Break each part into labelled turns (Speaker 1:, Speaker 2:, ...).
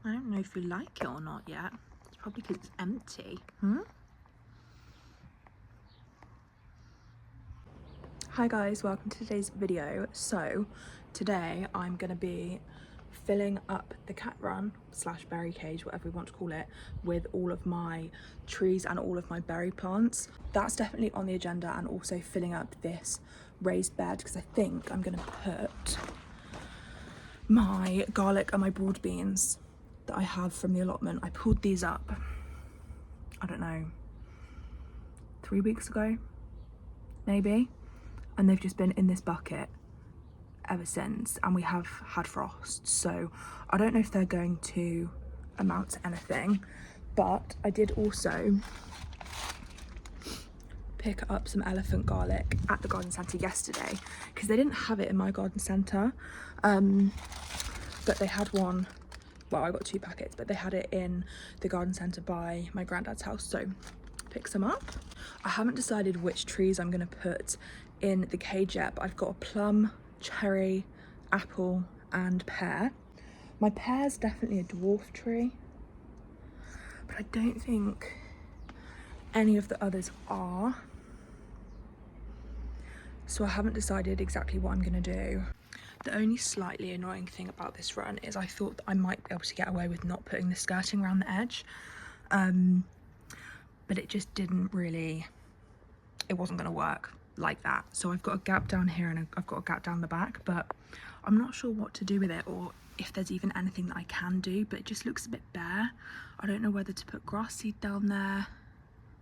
Speaker 1: I don't know if you like it or not yet. It's probably because it's empty. Hi guys, welcome to today's video. So today I'm going to be filling up the cat run slash berry cage, whatever we want to call it, with all of my trees and all of my berry plants. That's definitely on the agenda, and also filling up this raised bed because I think I'm going to put my garlic and my broad beans that I have from the allotment. I pulled these up, I don't know, 3 weeks ago maybe, and they've just been in this bucket ever since, and we have had frost, so I don't know if they're going to amount to anything. But I did also pick up some elephant garlic at the garden centre yesterday because they didn't have it in my garden centre, but they had one. Well, I got 2 packets, but they had it in the garden centre by my granddad's house, so pick some up. I haven't decided which trees I'm going to put in the cage yet, but I've got a plum, cherry, apple and pear. My pear's definitely a dwarf tree, but I don't think any of the others are, so I haven't decided exactly what I'm going to do. The only slightly annoying thing about this run is I thought that I might be able to get away with not putting the skirting around the edge, but it just didn't really, it wasn't going to work like that. So I've got a gap down here and I've got a gap down the back, but I'm not sure what to do with it or if there's even anything that I can do, but it just looks a bit bare. I don't know whether to put grass seed down there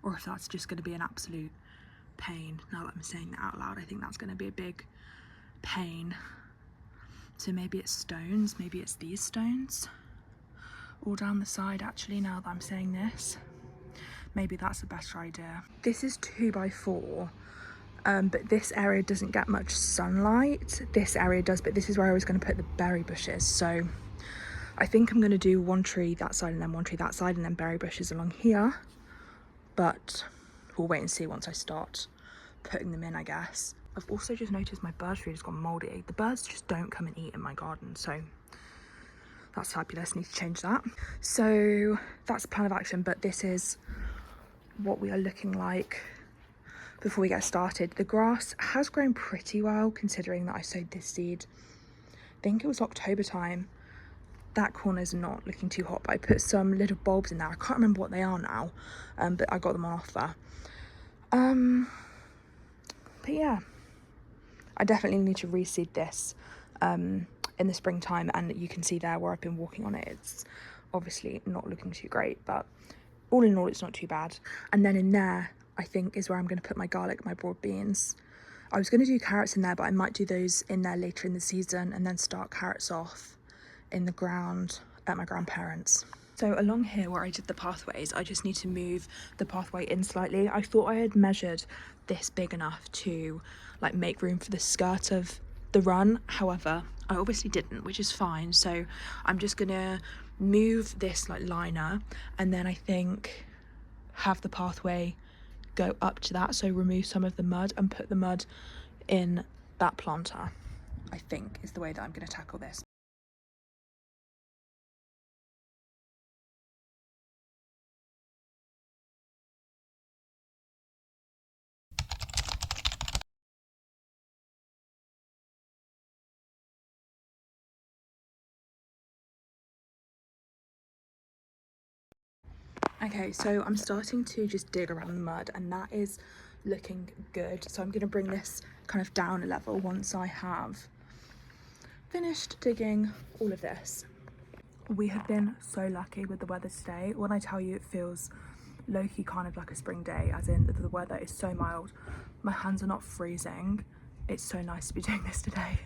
Speaker 1: or if that's just going to be an absolute pain. Now that I'm saying that out loud, I think that's going to be a big pain. So maybe it's stones, maybe it's these stones all down the side. Actually, now that I'm saying this, maybe that's a better idea. This is 2x4, but this area doesn't get much sunlight. This area does, but this is where I was going to put the berry bushes. So I think I'm going to do one tree that side and then one tree that side and then berry bushes along here, but we'll wait and see once I start putting them in, I guess. I've also just noticed my bird food has gone mouldy. The birds just don't come and eat in my garden, so that's fabulous. Need to change that. So that's the plan of action, but this is what we are looking like before we get started. The grass has grown pretty well considering that I sowed this seed, I think it was October time. That corner's not looking too hot, but I put some little bulbs in there. I can't remember what they are now, but I got them on offer. But yeah, I definitely need to reseed this in the springtime, and you can see there where I've been walking on it, it's obviously not looking too great, but all in all it's not too bad. And then in there I think is where I'm going to put my garlic, my broad beans. I was going to do carrots in there, but I might do those in there later in the season and then start carrots off in the ground at my grandparents'. So along here where I did the pathways, I just need to move the pathway in slightly. I thought I had measured this big enough to like make room for the skirt of the run. However, I obviously didn't, which is fine. So I'm just gonna move this like liner and then I think have the pathway go up to that. So remove some of the mud and put the mud in that planter, I think is the way that I'm gonna tackle this. Okay, so I'm starting to just dig around the mud and that is looking good. So I'm going to bring this kind of down a level once I have finished digging all of this. We have been so lucky with the weather today. When I tell you it feels low-key kind of like a spring day, as in the weather is so mild. My hands are not freezing. It's so nice to be doing this today.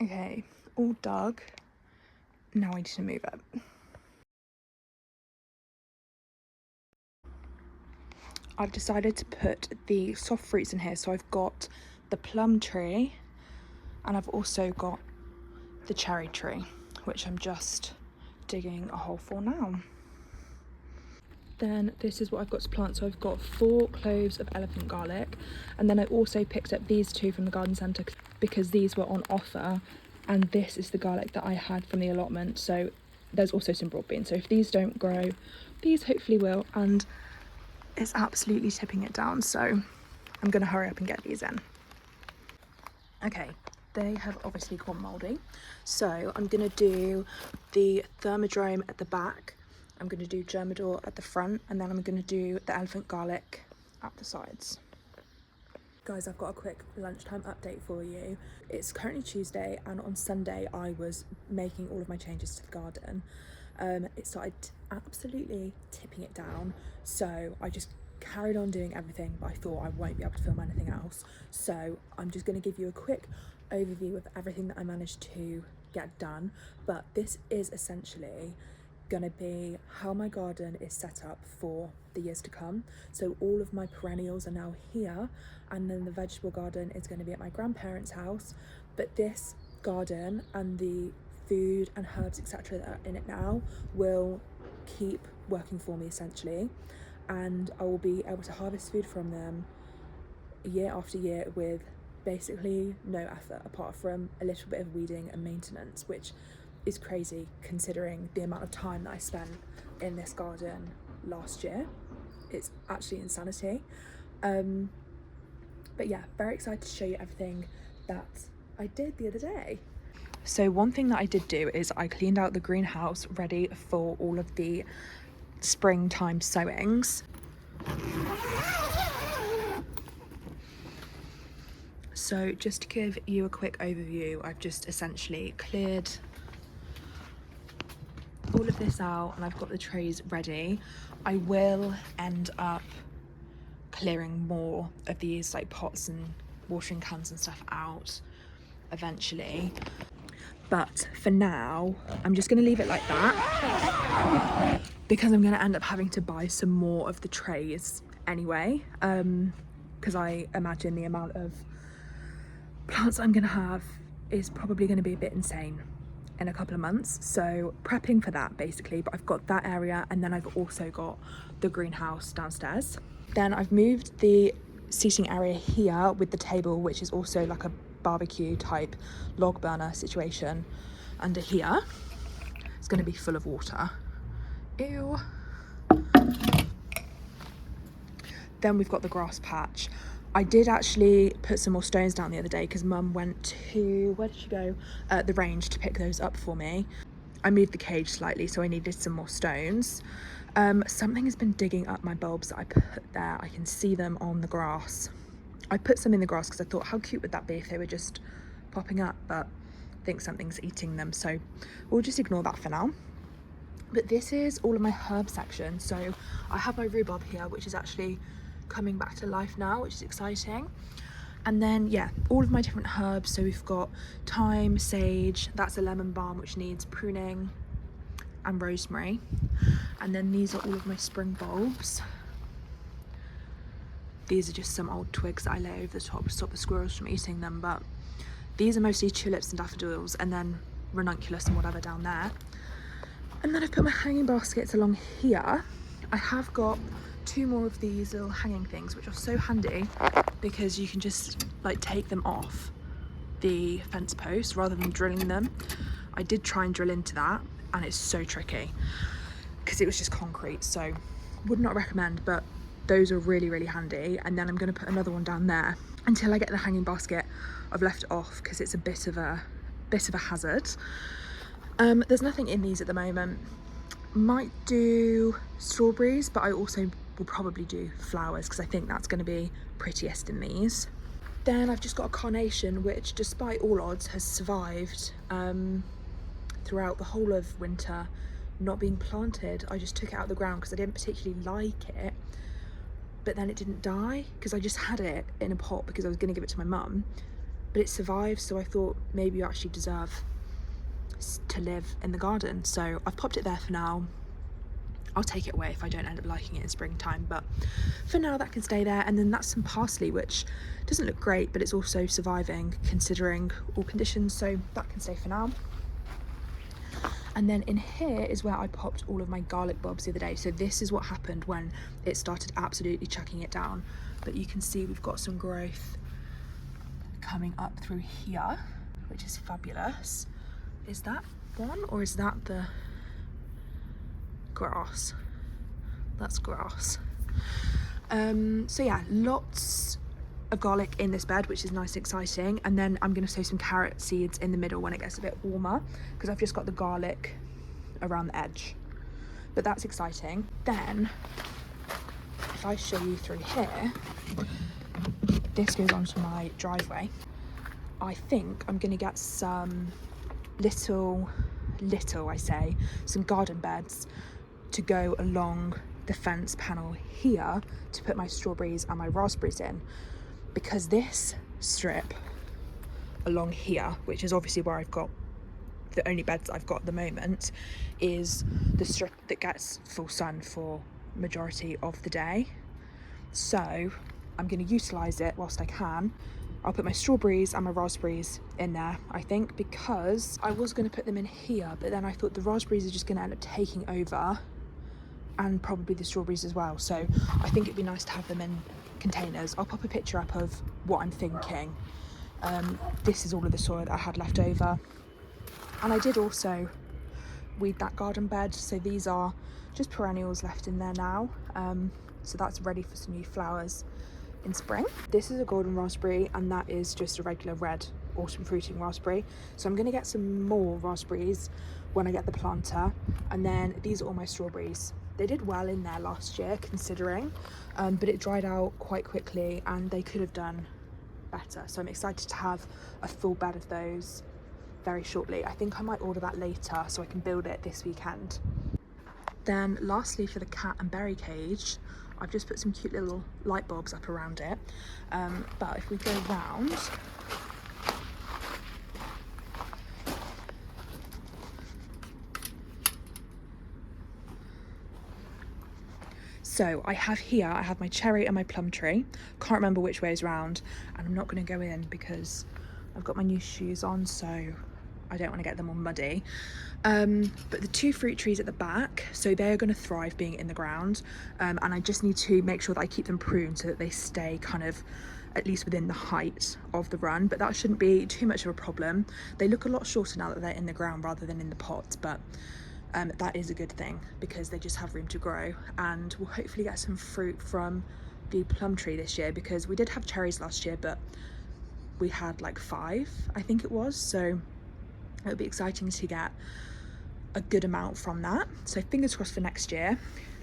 Speaker 1: Okay, all dug. Now I need to move it. I've decided to put the soft fruits in here. So I've got the plum tree and I've also got the cherry tree, which I'm just digging a hole for now. Then this is what I've got to plant. So I've got 4 cloves of elephant garlic, and then I also picked up these 2 from the garden centre because these were on offer And this is the garlic that I had from the allotment. So there's also some broad beans. So if these don't grow, these hopefully will. And it's absolutely tipping it down. So I'm going to hurry up and get these in. Okay, they have obviously gone mouldy. So I'm going to do the thermodrome at the back. I'm going to do germador at the front. And then I'm going to do the elephant garlic at the sides. Guys, I've got a quick lunchtime update for you. It's currently Tuesday, and on Sunday I was making all of my changes to the garden. It started absolutely tipping it down, so I just carried on doing everything, but I thought I won't be able to film anything else. So I'm just going to give you a quick overview of everything that I managed to get done. But this is essentially going to be how my garden is set up for the years to come. So all of my perennials are now here, and then the vegetable garden is going to be at my grandparents' house. But this garden and the food and herbs etc that are in it now will keep working for me essentially, and I will be able to harvest food from them year after year with basically no effort apart from a little bit of weeding and maintenance, which is crazy considering the amount of time that I spent in this garden last year. It's actually insanity. But yeah, very excited to show you everything that I did the other day. So one thing that I did do is I cleaned out the greenhouse ready for all of the springtime sowings. So just to give you a quick overview, I've just essentially cleared all of this out and I've got the trays ready. I will end up clearing more of these like pots and watering cans and stuff out eventually, but for now I'm just going to leave it like that because I'm going to end up having to buy some more of the trays anyway, because I imagine the amount of plants I'm going to have is probably going to be a bit insane in a couple of months. So prepping for that basically, but I've got that area, and then I've also got the greenhouse downstairs. Then I've moved the seating area here with the table, which is also like a barbecue type log burner situation under here. It's going to be full of water. Ew. Then we've got the grass patch. I did actually put some more stones down the other day because Mum went to, where did she go? The range to pick those up for me. I moved the cage slightly, so I needed some more stones. Something has been digging up my bulbs that I put there. I can see them on the grass. I put some in the grass because I thought how cute would that be if they were just popping up, but I think something's eating them, so we'll just ignore that for now. But this is all of my herb section. So I have my rhubarb here, which is actually coming back to life now, which is exciting. And then yeah, all of my different herbs. So we've got thyme, sage, that's a lemon balm which needs pruning, and rosemary. And then these are all of my spring bulbs. These are just some old twigs that I lay over the top to stop the squirrels from eating them, but these are mostly tulips and daffodils, and then ranunculus and whatever down there. And then I've put my hanging baskets along here. I have got 2 more of these little hanging things, which are so handy because you can just like take them off the fence post rather than drilling them. I did try and drill into that, and it's so tricky because it was just concrete, so would not recommend, but those are really, really handy. And then I'm going to put another one down there until I get the hanging basket. I've left it off because it's a bit of a hazard. There's nothing in these at the moment. Might do strawberries, but I also will probably do flowers because I think that's going to be prettiest in these. Then I've just got a carnation, which despite all odds has survived throughout the whole of winter not being planted. I just took it out of the ground because I didn't particularly like it, but then it didn't die because I just had it in a pot because I was going to give it to my mum, but it survived. So I thought maybe you actually deserve to live in the garden, so I've popped it there for now. I'll take it away if I don't end up liking it in springtime, but for now that can stay there. And then that's some parsley, which doesn't look great, but it's also surviving considering all conditions, so that can stay for now. And then in here is where I popped all of my garlic bulbs the other day. So this is what happened when it started absolutely chucking it down, but you can see we've got some growth coming up through here. which is fabulous. Is that one or is that the grass? That's grass. So yeah, lots of garlic in this bed, which is nice and exciting. And then I'm going to sow some carrot seeds in the middle when it gets a bit warmer, because I've just got the garlic around the edge. But that's exciting. Then if I show you through here, this goes onto my driveway. I think I'm going to get some little I say, some garden beds to go along the fence panel here to put my strawberries and my raspberries in, because this strip along here, which is obviously where I've got the only beds I've got at the moment, is the strip that gets full sun for majority of the day. So I'm going to utilise it whilst I can. I'll put my strawberries and my raspberries in there, I think, because I was going to put them in here, but then I thought the raspberries are just going to end up taking over, and probably the strawberries as well. So I think it'd be nice to have them in containers. I'll pop a picture up of what I'm thinking. This is all of the soil that I had left over. And I did also weed that garden bed. So these are just perennials left in there now. So that's ready for some new flowers in spring. This is a golden raspberry, and that is just a regular red autumn fruiting raspberry. So I'm going to get some more raspberries when I get the planter. And then these are all my strawberries. They did well in there last year, considering, but it dried out quite quickly and they could have done better. So I'm excited to have a full bed of those very shortly. I think I might order that later so I can build it this weekend. Then lastly, for the cat and berry cage, I've just put some cute little light bulbs up around it. But if we go round, so I have my cherry and my plum tree. Can't remember which way is round, and I'm not going to go in because I've got my new shoes on, so I don't want to get them all muddy. But the two fruit trees at the back, so they are going to thrive being in the ground, and I just need to make sure that I keep them pruned so that they stay kind of at least within the height of the run, but that shouldn't be too much of a problem. They look a lot shorter now that they're in the ground rather than in the pots, but that is a good thing because they just have room to grow, and we'll hopefully get some fruit from the plum tree this year, because we did have cherries last year, but we had like 5, I think it was, so it would be exciting to get a good amount from that. So fingers crossed for next year.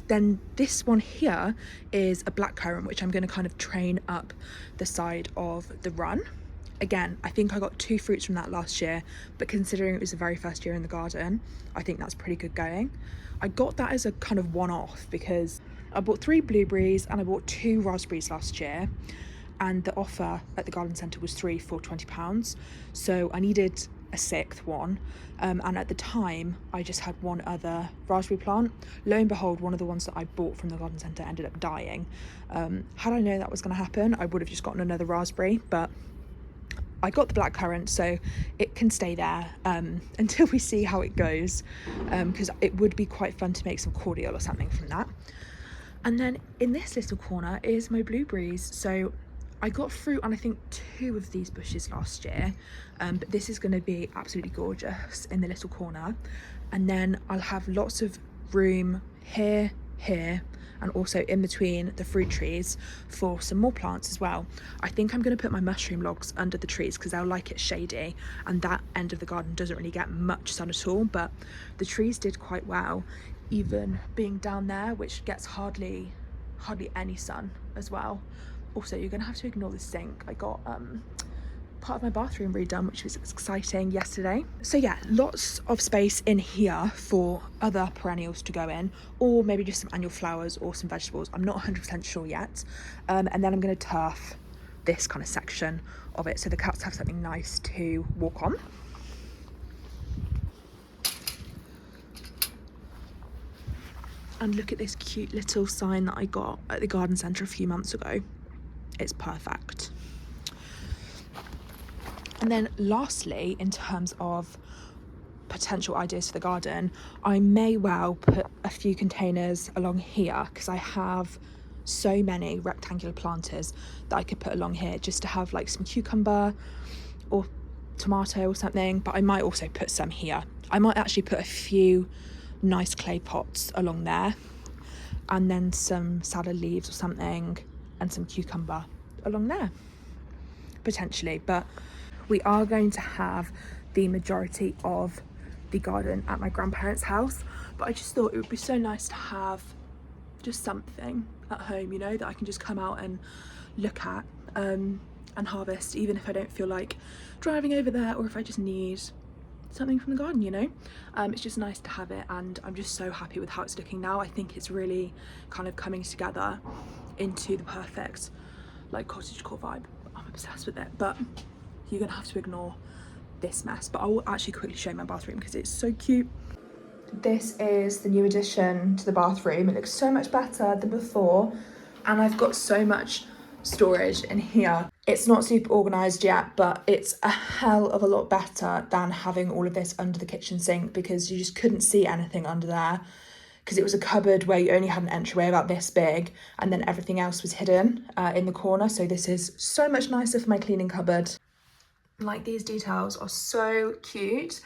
Speaker 1: Then this one here is a blackcurrant, which I'm going to kind of train up the side of the run. Again, I think I got 2 fruits from that last year, but considering it was the very first year in the garden, I think that's pretty good going. I got that as a kind of one-off because I bought 3 blueberries and I bought 2 raspberries last year, and the offer at the garden centre was 3 for £20. So I needed a 6th one, and at the time I just had 1 other raspberry plant. Lo and behold, one of the ones that I bought from the garden centre ended up dying. Had I known that was going to happen, I would have just gotten another raspberry, but I got the blackcurrant, so it can stay there until we see how it goes, because it would be quite fun to make some cordial or something from that. And then in this little corner is my blueberries. So I got fruit on I think 2 of these bushes last year, but this is going to be absolutely gorgeous in the little corner. And then I'll have lots of room here, and also in between the fruit trees for some more plants as well. I think I'm going to put my mushroom logs under the trees because they'll like it shady, and that end of the garden doesn't really get much sun at all, but the trees did quite well, even being down there, which gets hardly any sun as well. Also, you're going to have to ignore the sink. I got part of my bathroom redone, which was exciting yesterday. So yeah, lots of space in here for other perennials to go in, or maybe just some annual flowers or some vegetables. I'm not 100% sure yet. And then I'm going to turf this kind of section of it so the cats have something nice to walk on. And look at this cute little sign that I got at the garden centre a few months ago. It's perfect. And then lastly, in terms of potential ideas for the garden, I may well put a few containers along here because I have so many rectangular planters that I could put along here just to have like some cucumber or tomato or something, but I might also put some here. I might actually put a few nice clay pots along there, and then some salad leaves or something, and some cucumber along there, potentially. But we are going to have the majority of the garden at my grandparents' house, but I just thought it would be so nice to have just something at home, you know, that I can just come out and look at and harvest, even if I don't feel like driving over there, or if I just need something from the garden, you know. It's just nice to have it, and I'm just so happy with how it's looking now. I think it's really kind of coming together into the perfect like cottagecore vibe. I'm obsessed with it, but you're gonna have to ignore this mess. But I will actually quickly show you my bathroom because it's so cute. This is the new addition to the bathroom. It looks so much better than before, and I've got so much storage in here. It's not super organised yet, but it's a hell of a lot better than having all of this under the kitchen sink, because you just couldn't see anything under there, because it was a cupboard where you only had an entryway about this big, and then everything else was hidden in the corner. So this is so much nicer for my cleaning cupboard. Like, these details are so cute.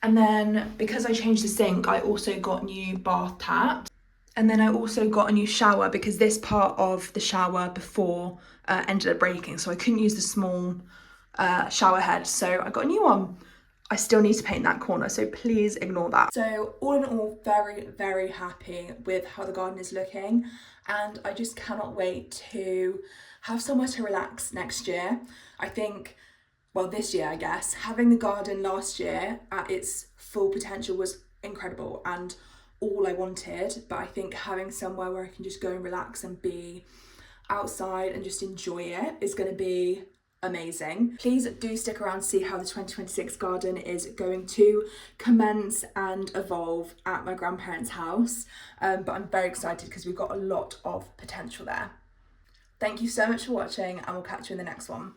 Speaker 1: And then because I changed the sink, I also got new bath taps. And then I also got a new shower, because this part of the shower before ended up breaking, so I couldn't use the small shower head, so I got a new one. I still need to paint that corner, so please ignore that. So all in all, very, very happy with how the garden is looking, and I just cannot wait to have somewhere to relax next year. I think, well, this year, I guess, having the garden last year at its full potential was incredible and all I wanted, but I think having somewhere where I can just go and relax and be outside and just enjoy it is going to be amazing. Please do stick around to see how the 2026 garden is going to commence and evolve at my grandparents' house, but I'm very excited because we've got a lot of potential there. Thank you so much for watching, and we'll catch you in the next one.